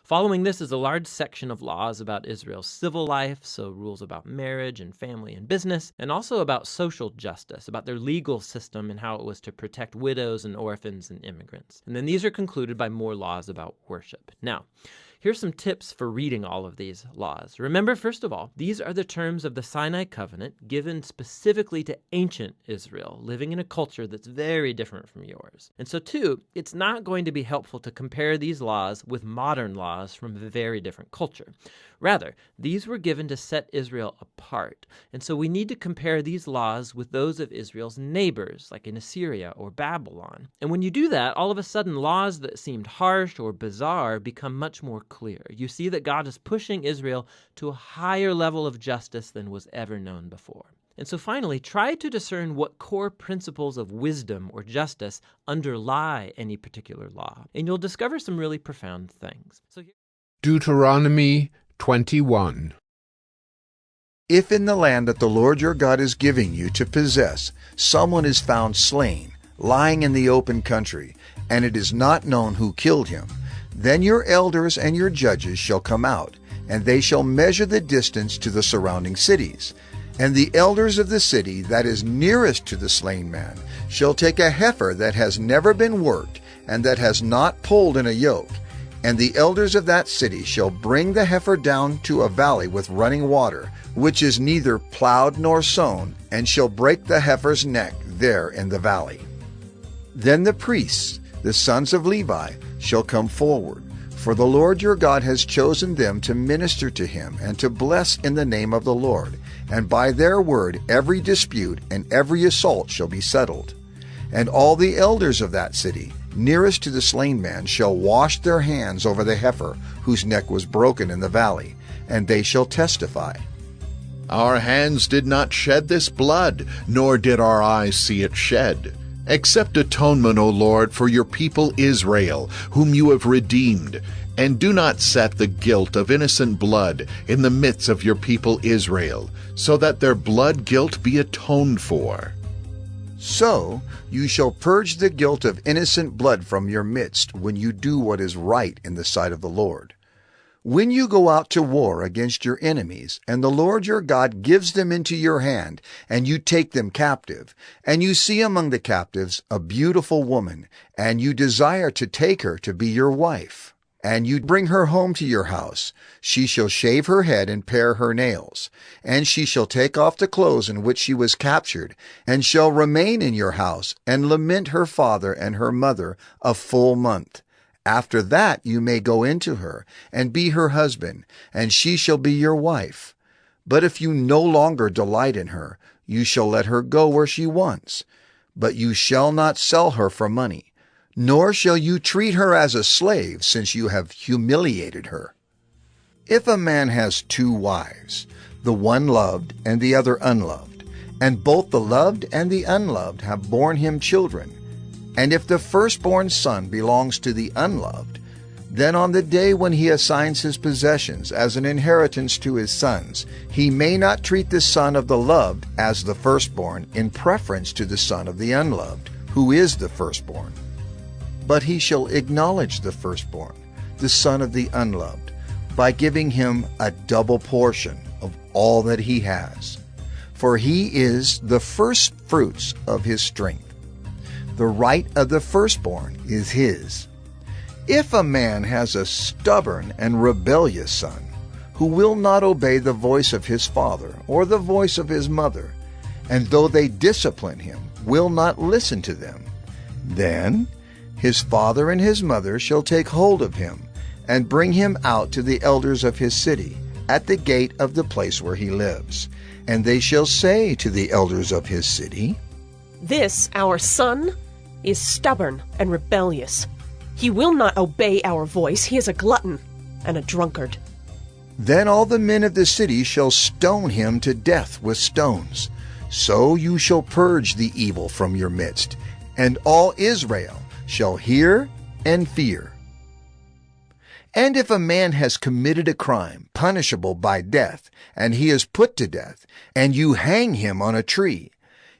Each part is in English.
Following this is a large section of laws about Israel's civil life, so rules about marriage and family and business, and also about social justice, about their legal system and how it was to protect widows and orphans and immigrants. And then these are concluded by more laws about worship. Now, here's some tips for reading all of these laws. Remember, first of all, these are the terms of the Sinai covenant given specifically to ancient Israel, living in a culture that's very different from yours. And so, two, it's not going to be helpful to compare these laws with modern laws from a very different culture. Rather, these were given to set Israel apart. And so we need to compare these laws with those of Israel's neighbors, like in Assyria or Babylon. And when you do that, all of a sudden laws that seemed harsh or bizarre become much more clear. You see that God is pushing Israel to a higher level of justice than was ever known before. And so finally, try to discern what core principles of wisdom or justice underlie any particular law, and you'll discover some really profound things. Deuteronomy 21. If in the land that the Lord your God is giving you to possess, someone is found slain, lying in the open country, and it is not known who killed him, then your elders and your judges shall come out, and they shall measure the distance to the surrounding cities. And the elders of the city that is nearest to the slain man shall take a heifer that has never been worked, and that has not pulled in a yoke. And the elders of that city shall bring the heifer down to a valley with running water, which is neither plowed nor sown, and shall break the heifer's neck there in the valley. Then the priests, the sons of Levi, shall come forward, for the Lord your God has chosen them to minister to him and to bless in the name of the Lord, and by their word every dispute and every assault shall be settled. And all the elders of that city, nearest to the slain man, shall wash their hands over the heifer whose neck was broken in the valley, and they shall testify. Our hands did not shed this blood, nor did our eyes see it shed. Accept atonement, O Lord, for your people Israel, whom you have redeemed, and do not set the guilt of innocent blood in the midst of your people Israel, so that their blood guilt be atoned for. So you shall purge the guilt of innocent blood from your midst when you do what is right in the sight of the Lord. When you go out to war against your enemies, and the Lord your God gives them into your hand, and you take them captive, and you see among the captives a beautiful woman, and you desire to take her to be your wife, and you bring her home to your house, she shall shave her head and pare her nails, and she shall take off the clothes in which she was captured, and shall remain in your house, and lament her father and her mother a full month. After that you may go into her, and be her husband, and she shall be your wife. But if you no longer delight in her, you shall let her go where she wants. But you shall not sell her for money, nor shall you treat her as a slave, since you have humiliated her. If a man has 2 wives, the one loved and the other unloved, and both the loved and the unloved have borne him children, and if the firstborn son belongs to the unloved, then on the day when he assigns his possessions as an inheritance to his sons, he may not treat the son of the loved as the firstborn in preference to the son of the unloved, who is the firstborn. But he shall acknowledge the firstborn, the son of the unloved, by giving him a double portion of all that he has. For he is the first fruits of his strength. The right of the firstborn is his. If a man has a stubborn and rebellious son, who will not obey the voice of his father or the voice of his mother, and though they discipline him, will not listen to them, then his father and his mother shall take hold of him, and bring him out to the elders of his city, at the gate of the place where he lives. And they shall say to the elders of his city, This our son is stubborn and rebellious. He will not obey our voice. He is a glutton and a drunkard. Then all the men of the city shall stone him to death with stones. So you shall purge the evil from your midst, and all Israel shall hear and fear. And if a man has committed a crime punishable by death, and he is put to death, and you hang him on a tree,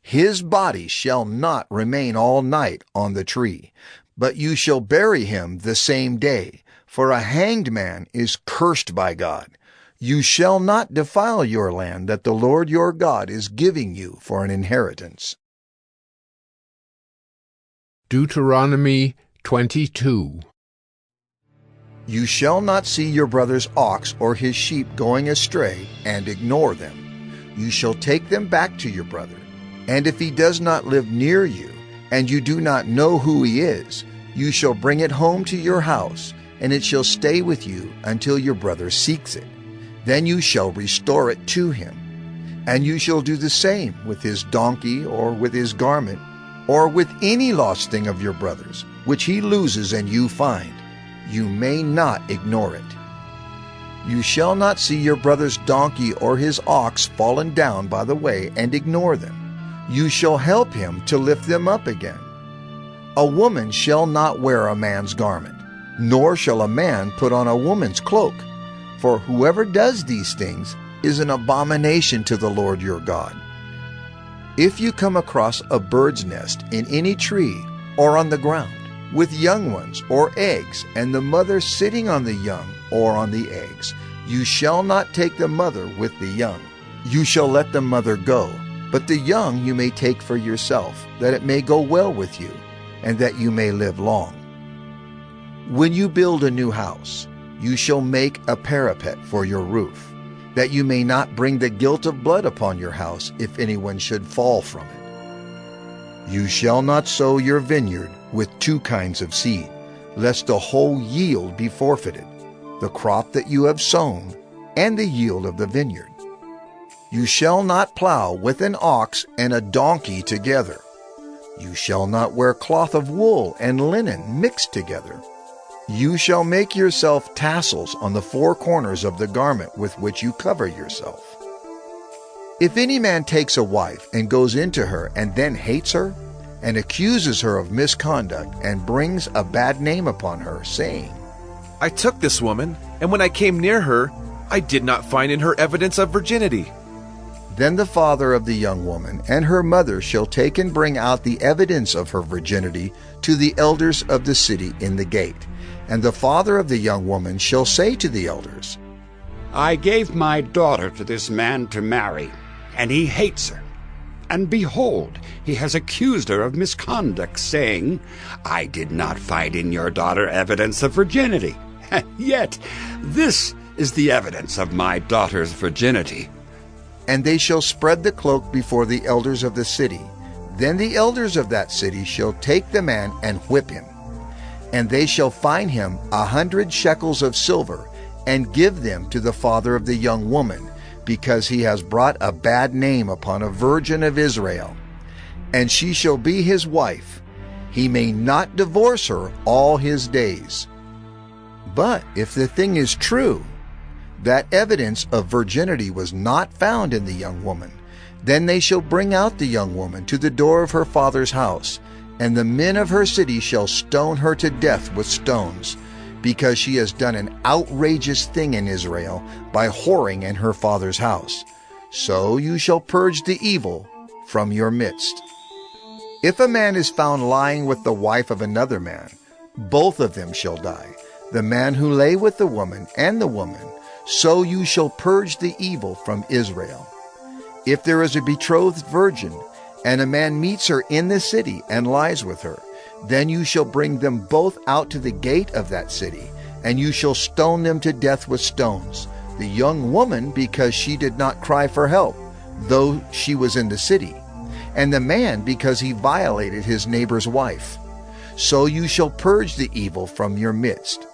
his body shall not remain all night on the tree, but you shall bury him the same day, For a hanged man is cursed by God. You shall not defile your land that the Lord your God is giving you for an inheritance. Deuteronomy 22. You shall not see your brother's ox or his sheep going astray and ignore them. You shall take them back to your brother. And if he does not live near you, and you do not know who he is, you shall bring it home to your house, and it shall stay with you until your brother seeks it. Then you shall restore it to him. And you shall do the same with his donkey or with his garment, or with any lost thing of your brother's, which he loses and you find. You may not ignore it. You shall not see your brother's donkey or his ox fallen down by the way and ignore them. You shall help him to lift them up again. A woman shall not wear a man's garment, nor shall a man put on a woman's cloak. For whoever does these things is an abomination to the Lord your God. If you come across a bird's nest in any tree or on the ground, with young ones or eggs, and the mother sitting on the young or on the eggs, you shall not take the mother with the young. You shall let the mother go, but the young you may take for yourself, that it may go well with you, and that you may live long. When you build a new house, you shall make a parapet for your roof, that you may not bring the guilt of blood upon your house if anyone should fall from it. You shall not sow your vineyard with two kinds of seed, lest the whole yield be forfeited, the crop that you have sown, and the yield of the vineyard. You shall not plow with an ox and a donkey together. You shall not wear cloth of wool and linen mixed together. You shall make yourself tassels on the four corners of the garment with which you cover yourself. If any man takes a wife and goes into her and then hates her, and accuses her of misconduct and brings a bad name upon her, saying, I took this woman, and when I came near her, I did not find in her evidence of virginity. Then the father of the young woman and her mother shall take and bring out the evidence of her virginity to the elders of the city in the gate. And the father of the young woman shall say to the elders, I gave my daughter to this man to marry, and he hates her. And behold, he has accused her of misconduct, saying, I did not find in your daughter evidence of virginity. Yet this is the evidence of my daughter's virginity. And they shall spread the cloak before the elders of the city. Then the elders of that city shall take the man and whip him. And they shall fine him 100 shekels of silver, and give them to the father of the young woman, because he has brought a bad name upon a virgin of Israel. And she shall be his wife. He may not divorce her all his days. But if the thing is true, that evidence of virginity was not found in the young woman, then they shall bring out the young woman to the door of her father's house, and the men of her city shall stone her to death with stones, because she has done an outrageous thing in Israel by whoring in her father's house. So you shall purge the evil from your midst. If a man is found lying with the wife of another man, both of them shall die, the man who lay with the woman and the woman. So you shall purge the evil from Israel. If there is a betrothed virgin, and a man meets her in the city and lies with her, then you shall bring them both out to the gate of that city, and you shall stone them to death with stones, the young woman because she did not cry for help, though she was in the city, and the man because he violated his neighbor's wife. So you shall purge the evil from your midst.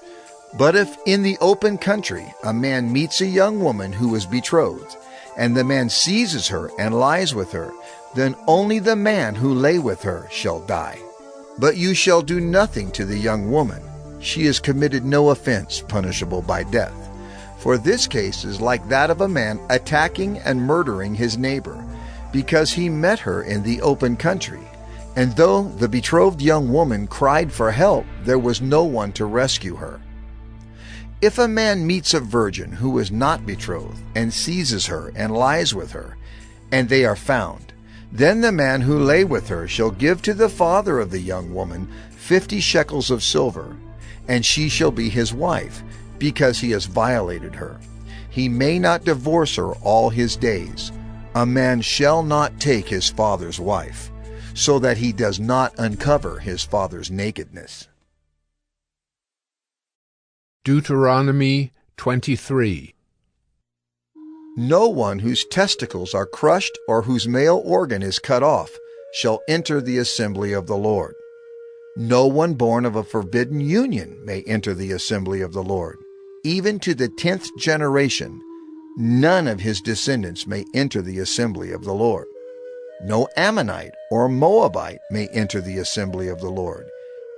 But if in the open country a man meets a young woman who is betrothed, and the man seizes her and lies with her, then only the man who lay with her shall die. But you shall do nothing to the young woman. She has committed no offense punishable by death. For this case is like that of a man attacking and murdering his neighbor, because he met her in the open country. And though the betrothed young woman cried for help, there was no one to rescue her. If a man meets a virgin who is not betrothed, and seizes her and lies with her, and they are found, then the man who lay with her shall give to the father of the young woman 50 shekels of silver, and she shall be his wife, because he has violated her. He may not divorce her all his days. A man shall not take his father's wife, so that he does not uncover his father's nakedness. Deuteronomy 23. No one whose testicles are crushed or whose male organ is cut off shall enter the assembly of the Lord. No one born of a forbidden union may enter the assembly of the Lord. Even to the 10th generation, none of his descendants may enter the assembly of the Lord. No Ammonite or Moabite may enter the assembly of the Lord.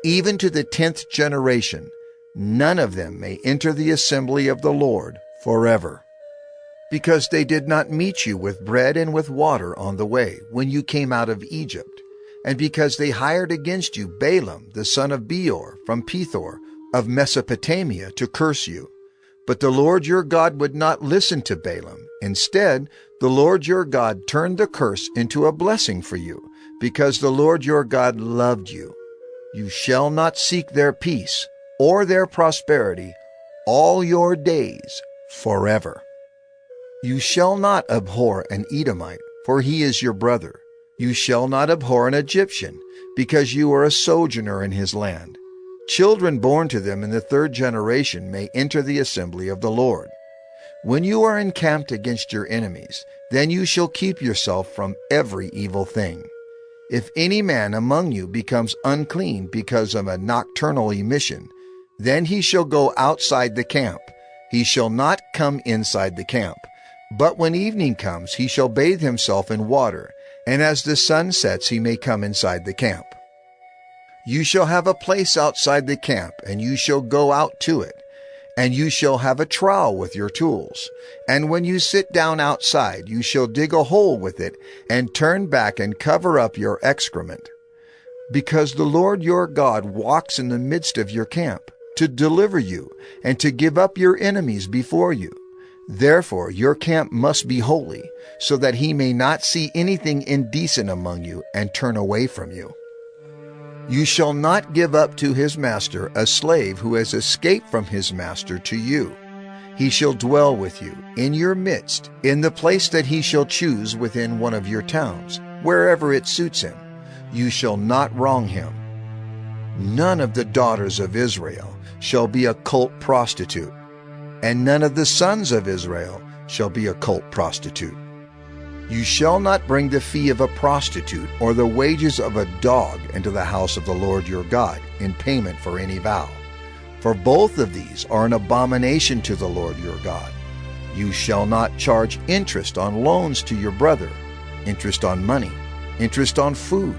Even to the 10th generation, none of them may enter the assembly of the Lord forever. Because they did not meet you with bread and with water on the way when you came out of Egypt, and because they hired against you Balaam the son of Beor from Pethor of Mesopotamia to curse you. But the Lord your God would not listen to Balaam. Instead, the Lord your God turned the curse into a blessing for you, because the Lord your God loved you. You shall not seek their peace or their prosperity all your days forever. You shall not abhor an Edomite, for he is your brother. You shall not abhor an Egyptian, because you are a sojourner in his land. Children born to them in the 3rd generation may enter the assembly of the Lord. When you are encamped against your enemies, then you shall keep yourself from every evil thing. If any man among you becomes unclean because of a nocturnal emission, then he shall go outside the camp. He shall not come inside the camp. But when evening comes, he shall bathe himself in water, and as the sun sets, he may come inside the camp. You shall have a place outside the camp, and you shall go out to it, and you shall have a trowel with your tools. And when you sit down outside, you shall dig a hole with it, and turn back and cover up your excrement. Because the Lord your God walks in the midst of your camp, to deliver you, and to give up your enemies before you. Therefore your camp must be holy, so that he may not see anything indecent among you and turn away from you. You shall not give up to his master a slave who has escaped from his master to you. He shall dwell with you in your midst, in the place that he shall choose within one of your towns, wherever it suits him. You shall not wrong him. None of the daughters of Israel shall be a cult prostitute, and none of the sons of Israel shall be a cult prostitute. You shall not bring the fee of a prostitute or the wages of a dog into the house of the Lord your God in payment for any vow, for both of these are an abomination to the Lord your God. You shall not charge interest on loans to your brother, interest on money, interest on food,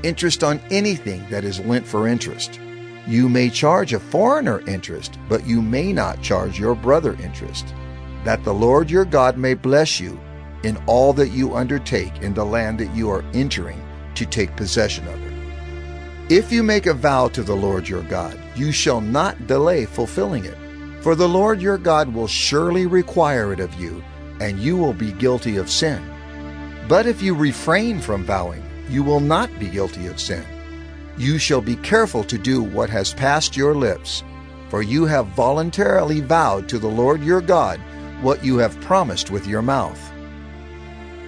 interest on anything that is lent for interest. You may charge a foreigner interest, but you may not charge your brother interest, that the Lord your God may bless you in all that you undertake in the land that you are entering to take possession of it. If you make a vow to the Lord your God, you shall not delay fulfilling it, for the Lord your God will surely require it of you, and you will be guilty of sin. But if you refrain from vowing, you will not be guilty of sin. You shall be careful to do what has passed your lips, for you have voluntarily vowed to the Lord your God what you have promised with your mouth.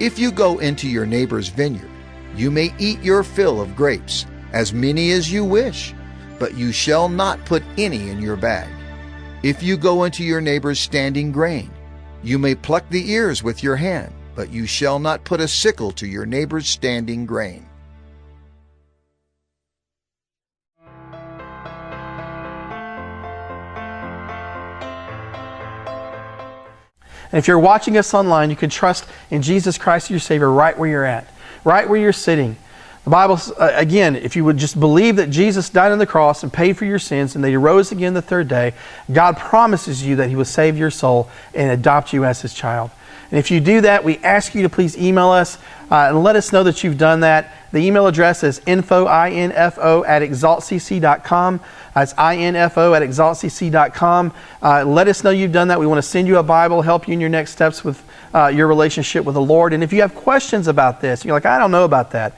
If you go into your neighbor's vineyard, you may eat your fill of grapes, as many as you wish, but you shall not put any in your bag. If you go into your neighbor's standing grain, you may pluck the ears with your hand, but you shall not put a sickle to your neighbor's standing grain. And if you're watching us online, you can trust in Jesus Christ, your Savior, right where you're at, right where you're sitting. The Bible, again, if you would just believe that Jesus died on the cross and paid for your sins and that He rose again the 3rd day, God promises you that He will save your soul and adopt you as His child. And if you do that, we ask you to please email us and let us know that you've done that. The email address is info@exaltcc.com. That's info@exaltcc.com. Let us know you've done that. We want to send you a Bible, help you in your next steps with your relationship with the Lord. And if you have questions about this, you're like, I don't know about that.